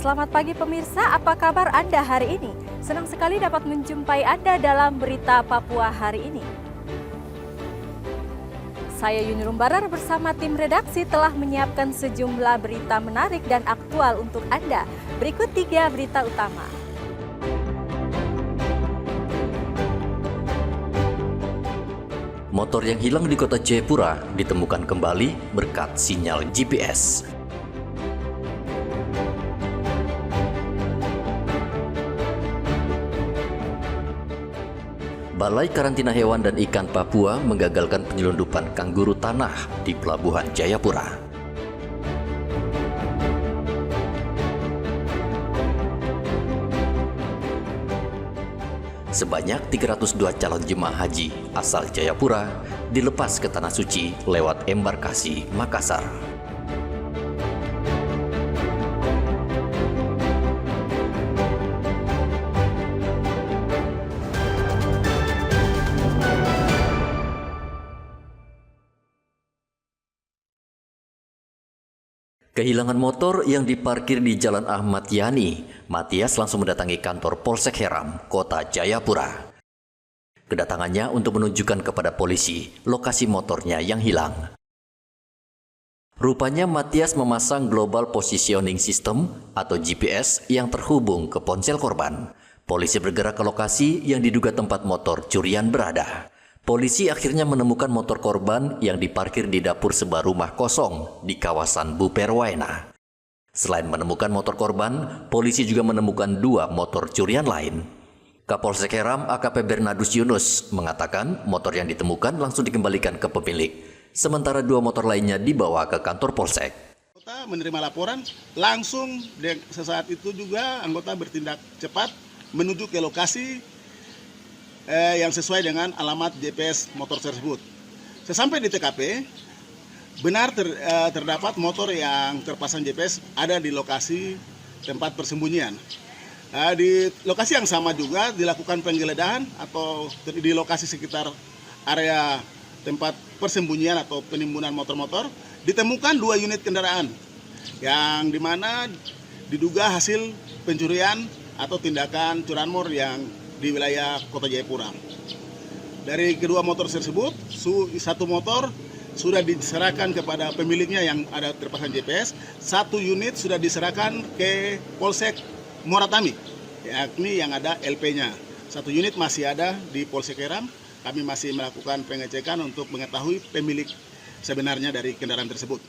Selamat pagi pemirsa, apa kabar Anda hari ini? Senang sekali dapat menjumpai Anda dalam Berita Papua hari ini. Saya Yuni Rumbarar bersama tim redaksi telah menyiapkan sejumlah berita menarik dan aktual untuk Anda. Berikut 3 berita utama. Motor yang hilang di kota Jayapura ditemukan kembali berkat sinyal GPS. Balai Karantina Hewan dan Ikan Papua menggagalkan penyelundupan kangguru tanah di Pelabuhan Jayapura. Sebanyak 302 calon jemaah haji asal Jayapura dilepas ke Tanah Suci lewat embarkasi Makassar. Kehilangan motor yang diparkir di Jalan Ahmad Yani, Matias langsung mendatangi kantor Polsek Heram, Kota Jayapura. Kedatangannya untuk menunjukkan kepada polisi lokasi motornya yang hilang. Rupanya Matias memasang Global Positioning System atau GPS yang terhubung ke ponsel korban. Polisi bergerak ke lokasi yang diduga tempat motor curian berada. Polisi akhirnya menemukan motor korban yang diparkir di dapur sebuah rumah kosong di kawasan Buperwaena. Selain menemukan motor korban, polisi juga menemukan 2 motor curian lain. Kapolsek Heram AKP Bernardus Yunus mengatakan motor yang ditemukan langsung dikembalikan ke pemilik, sementara 2 motor lainnya dibawa ke kantor polsek. Anggota menerima laporan, langsung sesaat itu juga anggota bertindak cepat menuju ke lokasi yang sesuai dengan alamat GPS motor tersebut. Sesampai di TKP, benar terdapat motor yang terpasang GPS ada di lokasi tempat persembunyian. Di lokasi yang sama juga dilakukan penggeledahan atau di lokasi sekitar area tempat persembunyian atau penimbunan motor-motor ditemukan 2 unit kendaraan yang dimana diduga hasil pencurian atau tindakan curanmor yang di wilayah Kota Jayapura. Dari kedua motor tersebut, 1 motor sudah diserahkan kepada pemiliknya yang ada terpasang GPS, 1 unit sudah diserahkan ke Polsek Moratami, yakni yang ada LP-nya. 1 unit masih ada di Polsek Heram. Kami masih melakukan pengecekan untuk mengetahui pemilik sebenarnya dari kendaraan tersebut.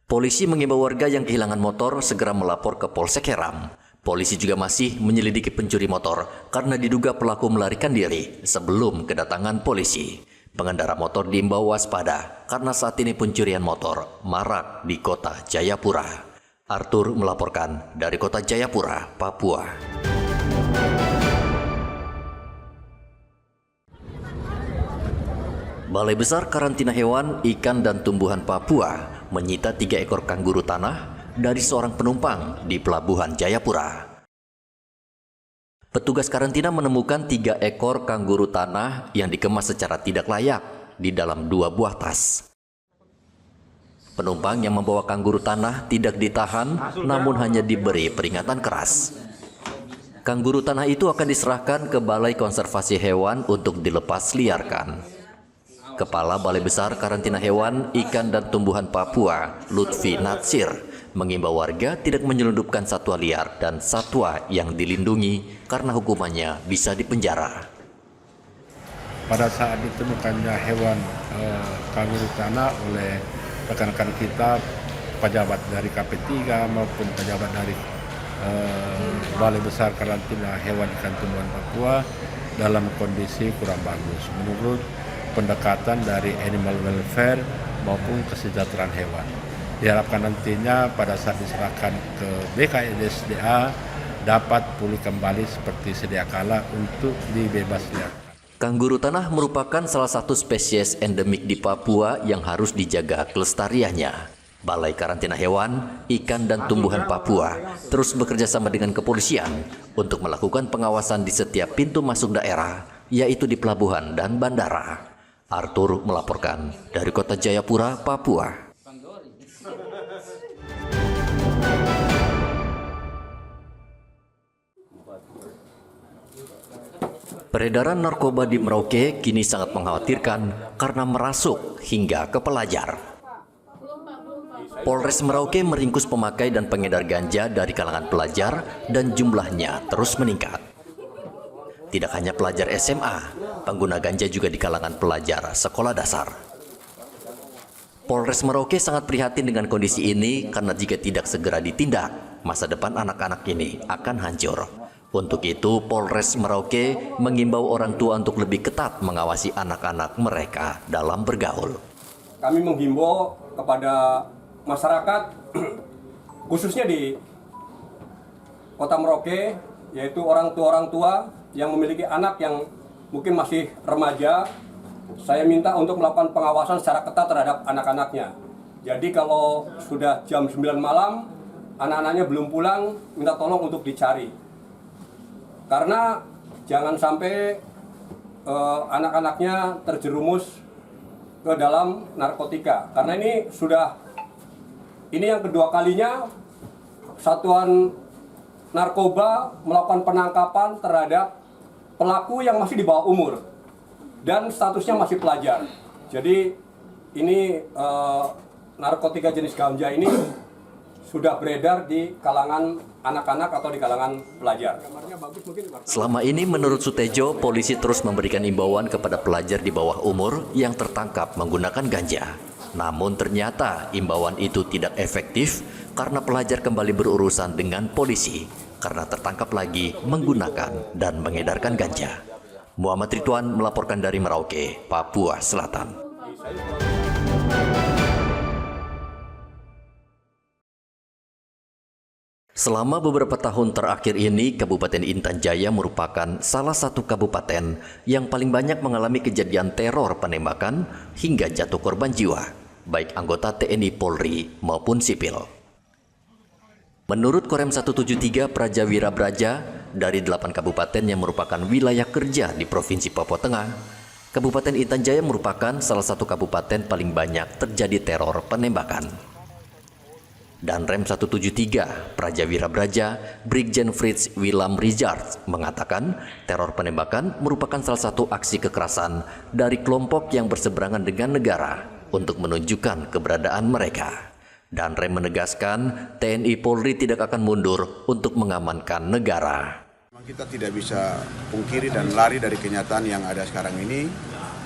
Polisi mengimbau warga yang kehilangan motor segera melapor ke Polsek Heram. Polisi juga masih menyelidiki pencuri motor karena diduga pelaku melarikan diri sebelum kedatangan polisi. Pengendara motor diimbau waspada karena saat ini pencurian motor marak di Kota Jayapura. Arthur melaporkan dari Kota Jayapura, Papua. Balai Besar Karantina Hewan, Ikan dan Tumbuhan Papua menyita 3 ekor kangguru tanah dari seorang penumpang di Pelabuhan Jayapura. Petugas karantina menemukan 3 ekor kangguru tanah yang dikemas secara tidak layak di dalam 2 buah tas. Penumpang yang membawa kangguru tanah tidak ditahan, namun hanya diberi peringatan keras. Kangguru tanah itu akan diserahkan ke Balai Konservasi Hewan untuk dilepas liarkan. Kepala Balai Besar Karantina Hewan, Ikan dan Tumbuhan Papua, Lutfi Natsir, mengimbau warga tidak menyelundupkan satwa liar dan satwa yang dilindungi karena hukumannya bisa dipenjara. Pada saat ditemukannya hewan kangguru tanah oleh rekan-rekan kita, pejabat dari KP3 maupun pejabat dari Balai Besar Karantina Hewan Ikan Tumbuhan Papua dalam kondisi kurang bagus menurut pendekatan dari animal welfare maupun kesejahteraan hewan. Diharapkan nantinya pada saat diserahkan ke BKSDA dapat pulih kembali seperti sedia kala untuk dibebas liarkan. Kangguru tanah merupakan salah satu spesies endemik di Papua yang harus dijaga kelestariannya. Balai Karantina Hewan, Ikan dan Tumbuhan Papua terus bekerja sama dengan kepolisian untuk melakukan pengawasan di setiap pintu masuk daerah, yaitu di pelabuhan dan bandara. Arthur melaporkan dari Kota Jayapura, Papua. Peredaran narkoba di Merauke kini sangat mengkhawatirkan karena merasuk hingga ke pelajar. Polres Merauke meringkus pemakai dan pengedar ganja dari kalangan pelajar dan jumlahnya terus meningkat. Tidak hanya pelajar SMA, pengguna ganja juga di kalangan pelajar sekolah dasar. Polres Merauke sangat prihatin dengan kondisi ini karena jika tidak segera ditindak, masa depan anak-anak ini akan hancur. Untuk itu, Polres Merauke mengimbau orang tua untuk lebih ketat mengawasi anak-anak mereka dalam bergaul. Kami menghimbau kepada masyarakat, khususnya di Kota Merauke, yaitu orang tua yang memiliki anak yang mungkin masih remaja. Saya minta untuk melakukan pengawasan secara ketat terhadap anak-anaknya. Jadi kalau sudah jam 9 malam, anak-anaknya belum pulang, minta tolong untuk dicari. Karena jangan sampai anak-anaknya terjerumus ke dalam narkotika. Karena ini yang kedua kalinya Satuan Narkoba melakukan penangkapan terhadap pelaku yang masih di bawah umur dan statusnya masih pelajar. Jadi ini narkotika jenis ganja ini sudah beredar di kalangan anak-anak atau di kalangan pelajar. Selama ini menurut Sutejo, polisi terus memberikan imbauan kepada pelajar di bawah umur yang tertangkap menggunakan ganja. Namun ternyata imbauan itu tidak efektif karena pelajar kembali berurusan dengan polisi karena tertangkap lagi menggunakan dan mengedarkan ganja. Muhammad Ridwan melaporkan dari Merauke, Papua Selatan. Selama beberapa tahun terakhir ini, Kabupaten Intan Jaya merupakan salah satu kabupaten yang paling banyak mengalami kejadian teror penembakan hingga jatuh korban jiwa, baik anggota TNI Polri maupun sipil. Menurut Korem 173 Prajawira Braja, dari 8 kabupaten yang merupakan wilayah kerja di Provinsi Papua Tengah, Kabupaten Intan Jaya merupakan salah satu kabupaten paling banyak terjadi teror penembakan. Dan Rem 173 Prajawira Braja, Brigjen Fritz Wilam Richard mengatakan teror penembakan merupakan salah satu aksi kekerasan dari kelompok yang berseberangan dengan negara untuk menunjukkan keberadaan mereka. Dan Rem menegaskan TNI Polri tidak akan mundur untuk mengamankan negara. Kita tidak bisa pungkiri dan lari dari kenyataan yang ada sekarang ini.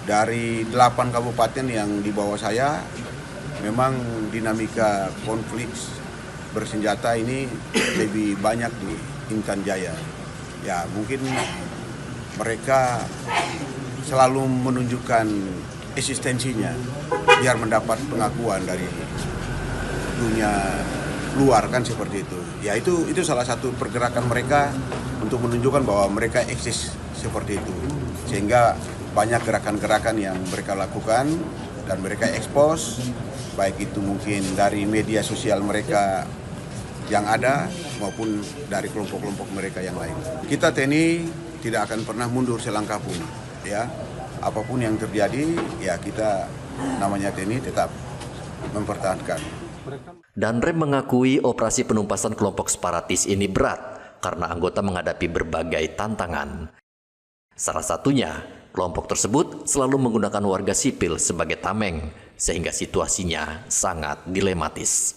Dari 8 kabupaten yang di bawah saya, memang dinamika konflik bersenjata ini lebih banyak di Intan Jaya. Ya, mungkin mereka selalu menunjukkan eksistensinya biar mendapat pengakuan dari dunia luar, kan seperti itu. Ya, itu salah satu pergerakan mereka untuk menunjukkan bahwa mereka eksis seperti itu. Sehingga banyak gerakan-gerakan yang mereka lakukan dan mereka ekspos, baik itu mungkin dari media sosial mereka yang ada maupun dari kelompok-kelompok mereka yang lain. Kita TNI tidak akan pernah mundur selangkah pun, ya. Apapun yang terjadi, ya kita namanya TNI tetap mempertahankan. Dan Rem mengakui operasi penumpasan kelompok separatis ini berat karena anggota menghadapi berbagai tantangan. Salah satunya, kelompok tersebut selalu menggunakan warga sipil sebagai tameng, sehingga situasinya sangat dilematis.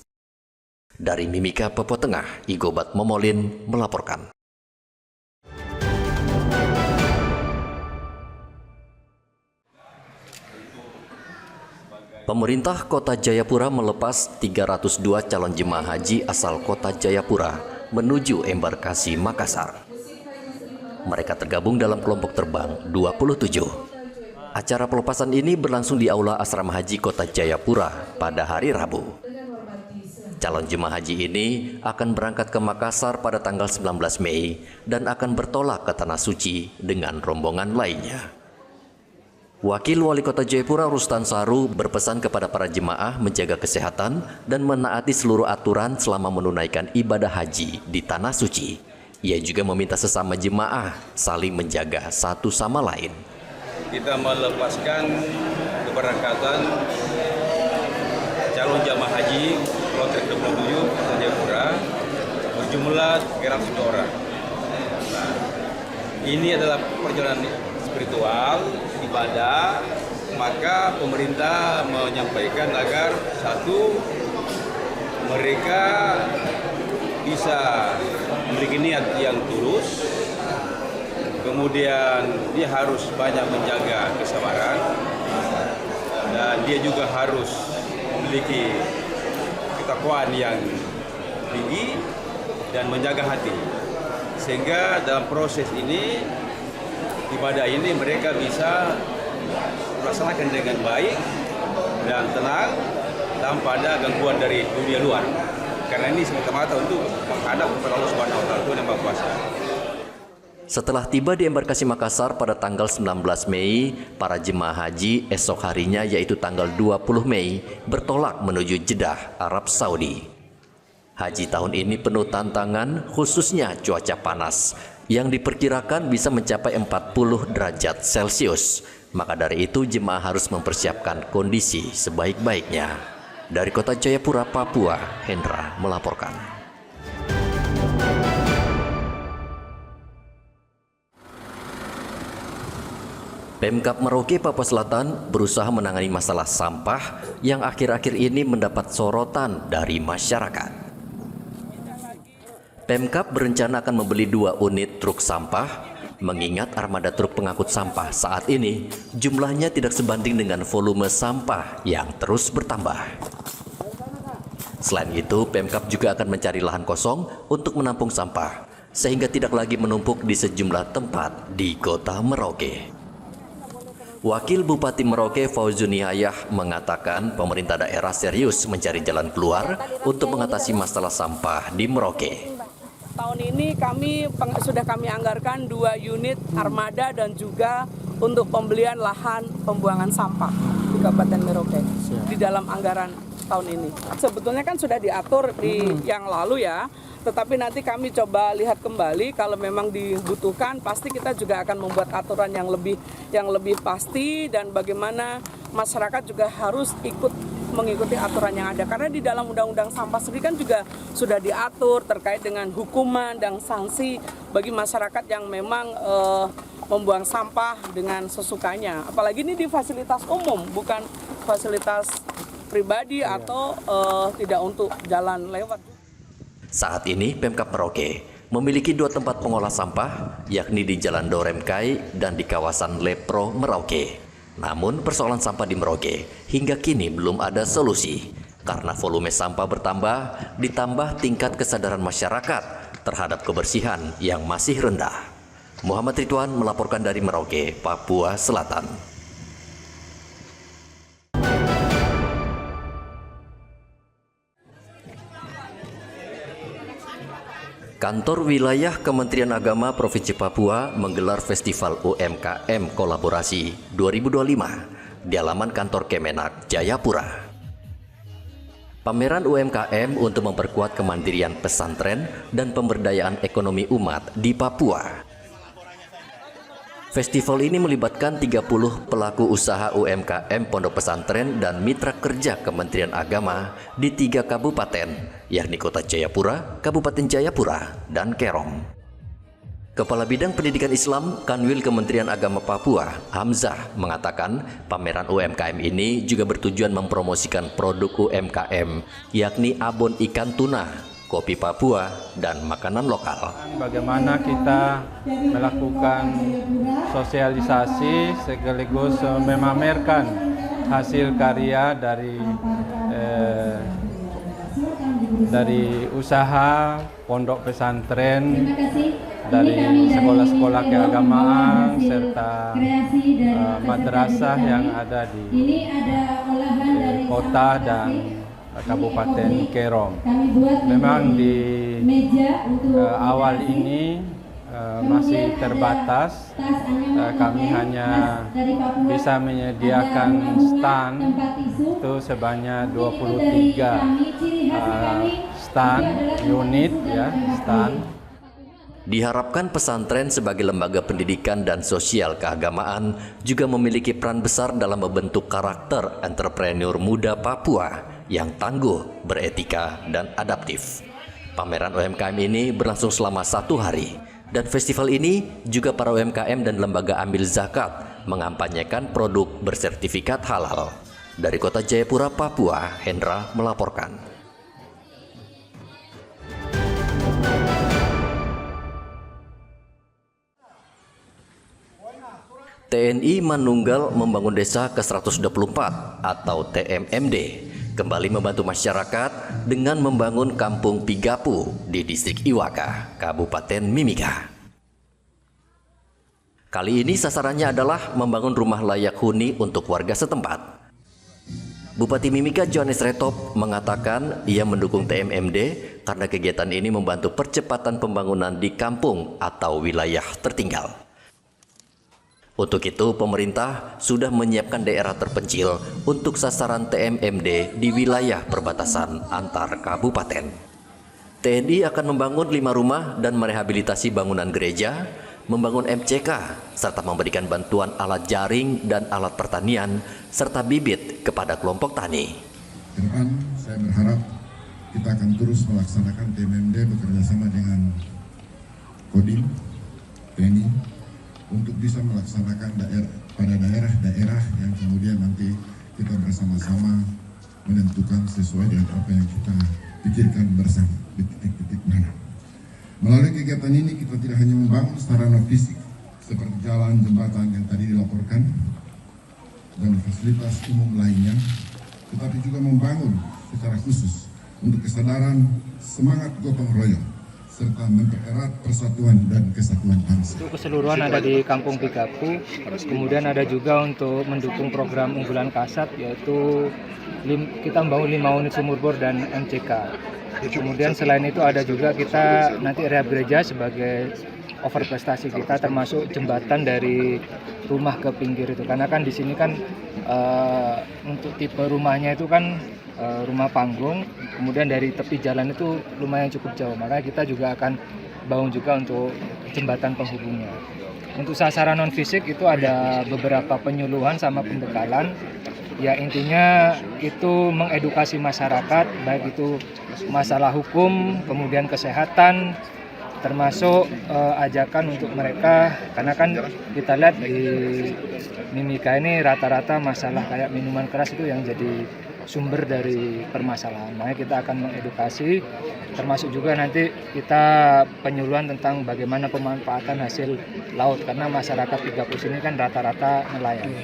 Dari Mimika, Papua Tengah, Igobat Momolin melaporkan. Pemerintah Kota Jayapura melepas 302 calon jemaah haji asal Kota Jayapura menuju embarkasi Makassar. Mereka tergabung dalam kelompok terbang 27. Acara pelepasan ini berlangsung di Aula Asrama Haji Kota Jayapura pada hari Rabu. Calon jemaah haji ini akan berangkat ke Makassar pada tanggal 19 Mei dan akan bertolak ke Tanah Suci dengan rombongan lainnya. Wakil Wali Kota Jayapura Rustan Saru berpesan kepada para jemaah menjaga kesehatan dan menaati seluruh aturan selama menunaikan ibadah haji di Tanah Suci. Ia juga meminta sesama jemaah saling menjaga satu sama lain. Kita melepaskan keberangkatan calon jamaah haji kloter 27 Kota Jayapura berjumlah 300 orang. Nah, ini adalah perjalanan spiritual, ibadah, maka pemerintah menyampaikan agar satu, mereka bisa memiliki niat yang tulus, kemudian dia harus banyak menjaga kesabaran, dan dia juga harus memiliki ketakwaan yang tinggi dan menjaga hati, sehingga dalam proses ini, ibadah ini mereka bisa melaksanakan dengan baik dan tenang tanpa ada gangguan dari dunia luar. Karena ini semata-mata untuk menghadap kepada Allah Subhanahu wa Ta'ala, Tuhan yang Maha Kuasa. Setelah tiba di embarkasi Makassar pada tanggal 19 Mei, para jemaah haji esok harinya yaitu tanggal 20 Mei bertolak menuju Jeddah, Arab Saudi. Haji tahun ini penuh tantangan, khususnya cuaca panas yang diperkirakan bisa mencapai 40 derajat Celcius. Maka dari itu jemaah harus mempersiapkan kondisi sebaik-baiknya. Dari kota Jayapura, Papua, Hendra melaporkan. Pemkab Merauke, Papua Selatan berusaha menangani masalah sampah yang akhir-akhir ini mendapat sorotan dari masyarakat. Pemkab berencana akan membeli 2 unit truk sampah, mengingat armada truk pengangkut sampah saat ini jumlahnya tidak sebanding dengan volume sampah yang terus bertambah. Selain itu, Pemkab juga akan mencari lahan kosong untuk menampung sampah, sehingga tidak lagi menumpuk di sejumlah tempat di kota Merauke. Wakil Bupati Merauke Fauzuniyah mengatakan pemerintah daerah serius mencari jalan keluar untuk mengatasi masalah sampah di Merauke. Tahun ini sudah kami anggarkan 2 unit armada dan juga untuk pembelian lahan pembuangan sampah di Kabupaten Merauke di dalam anggaran tahun ini. Sebetulnya kan sudah diatur di yang lalu ya, tetapi nanti kami coba lihat kembali kalau memang dibutuhkan, pasti kita juga akan membuat aturan yang lebih pasti, dan bagaimana masyarakat juga harus mengikuti aturan yang ada. Karena di dalam Undang-Undang Sampah sendiri kan juga sudah diatur terkait dengan hukuman dan sanksi bagi masyarakat yang memang membuang sampah dengan sesukanya. Apalagi ini di fasilitas umum, bukan fasilitas pribadi atau tidak untuk jalan lewat. Saat ini Pemkab Merauke memiliki 2 tempat pengolah sampah, yakni di Jalan Doremkai dan di kawasan Lepro, Merauke. Namun persoalan sampah di Merauke hingga kini belum ada solusi karena volume sampah bertambah ditambah tingkat kesadaran masyarakat terhadap kebersihan yang masih rendah. Muhammad Ridwan melaporkan dari Merauke, Papua Selatan. Kantor Wilayah Kementerian Agama Provinsi Papua menggelar Festival UMKM Kolaborasi 2025 di halaman kantor Kemenak, Jayapura. Pameran UMKM untuk memperkuat kemandirian pesantren dan pemberdayaan ekonomi umat di Papua. Festival ini melibatkan 30 pelaku usaha UMKM pondok pesantren dan mitra kerja Kementerian Agama di 3 kabupaten, yakni Kota Jayapura, Kabupaten Jayapura, dan Kerom. Kepala Bidang Pendidikan Islam Kanwil Kementerian Agama Papua, Hamzah, mengatakan pameran UMKM ini juga bertujuan mempromosikan produk UMKM, yakni abon ikan tuna, kopi Papua, dan makanan lokal. Bagaimana kita melakukan sosialisasi sekaligus memamerkan hasil karya dari usaha pondok pesantren, dari sekolah-sekolah keagamaan serta madrasah yang ada di kota dan Kabupaten Kerom. Memang di awal ini masih terbatas, kami hanya bisa menyediakan stand itu sebanyak 23 stand unit ya, stand. Diharapkan pesantren sebagai lembaga pendidikan dan sosial keagamaan juga memiliki peran besar dalam membentuk karakter entrepreneur muda Papua yang tangguh, beretika, dan adaptif. Pameran UMKM ini berlangsung selama 1 hari Dan festival ini juga para UMKM dan lembaga amil zakat mengampanyekan produk bersertifikat halal. Dari Kota Jayapura, Papua, Hendra melaporkan. TNI Manunggal Membangun Desa ke-124 atau TMMD kembali membantu masyarakat dengan membangun Kampung Pigapu di Distrik Iwaka, Kabupaten Mimika. Kali ini sasarannya adalah membangun rumah layak huni untuk warga setempat. Bupati Mimika Johannes Retop mengatakan ia mendukung TMMD karena kegiatan ini membantu percepatan pembangunan di kampung atau wilayah tertinggal. Untuk itu, pemerintah sudah menyiapkan daerah terpencil untuk sasaran TMMD di wilayah perbatasan antar kabupaten. TNI akan membangun 5 rumah dan merehabilitasi bangunan gereja, membangun MCK, serta memberikan bantuan alat jaring dan alat pertanian, serta bibit kepada kelompok tani. Ke depan, saya berharap kita akan terus melaksanakan TMMD bekerjasama dengan Kodim, TNI, untuk bisa melaksanakan pada daerah-daerah yang kemudian nanti kita bersama-sama menentukan sesuai dengan apa yang kita pikirkan bersama di titik-titik mana. Melalui kegiatan ini kita tidak hanya membangun sarana fisik seperti jalan, jembatan yang tadi dilaporkan dan fasilitas umum lainnya, tetapi juga membangun secara khusus untuk kesadaran semangat gotong royong serta mempererat persatuan dan kesatuan bangsa. Untuk keseluruhan ada di Kampung Pigapu, kemudian ada juga untuk mendukung program unggulan Kasat, yaitu kita membangun 5 unit sumur bor dan MCK. Kemudian selain itu ada juga kita nanti rehab gereja sebagai overprestasi kita, termasuk jembatan dari rumah ke pinggir itu, karena kan di sini kan untuk tipe rumahnya itu kan rumah panggung, kemudian dari tepi jalan itu lumayan cukup jauh, makanya kita juga akan bangun juga untuk jembatan penghubungnya. Untuk sasaran non fisik itu ada beberapa penyuluhan sama pembekalan, ya intinya itu mengedukasi masyarakat, baik itu masalah hukum, kemudian kesehatan, termasuk ajakan untuk mereka, karena kan kita lihat di Mimika ini rata-rata masalah kayak minuman keras itu yang jadi sumber dari permasalahan. Makanya kita akan mengedukasi, termasuk juga nanti kita penyuluhan tentang bagaimana pemanfaatan hasil laut, karena masyarakat Pigapu ini kan rata-rata nelayan.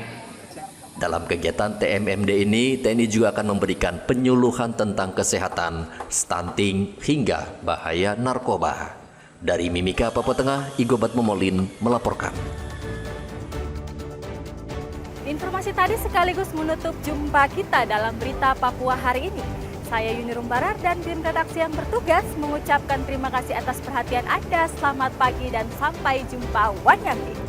Dalam kegiatan TMMD ini, TNI juga akan memberikan penyuluhan tentang kesehatan, stunting, hingga bahaya narkoba. Dari Mimika, Papua Tengah, Igobat Momolin melaporkan. Informasi tadi sekaligus menutup jumpa kita dalam berita Papua hari ini. Saya Yuni Rumbarar dan tim redaksi yang bertugas mengucapkan terima kasih atas perhatian Anda. Selamat pagi dan sampai jumpa Wanyanggi.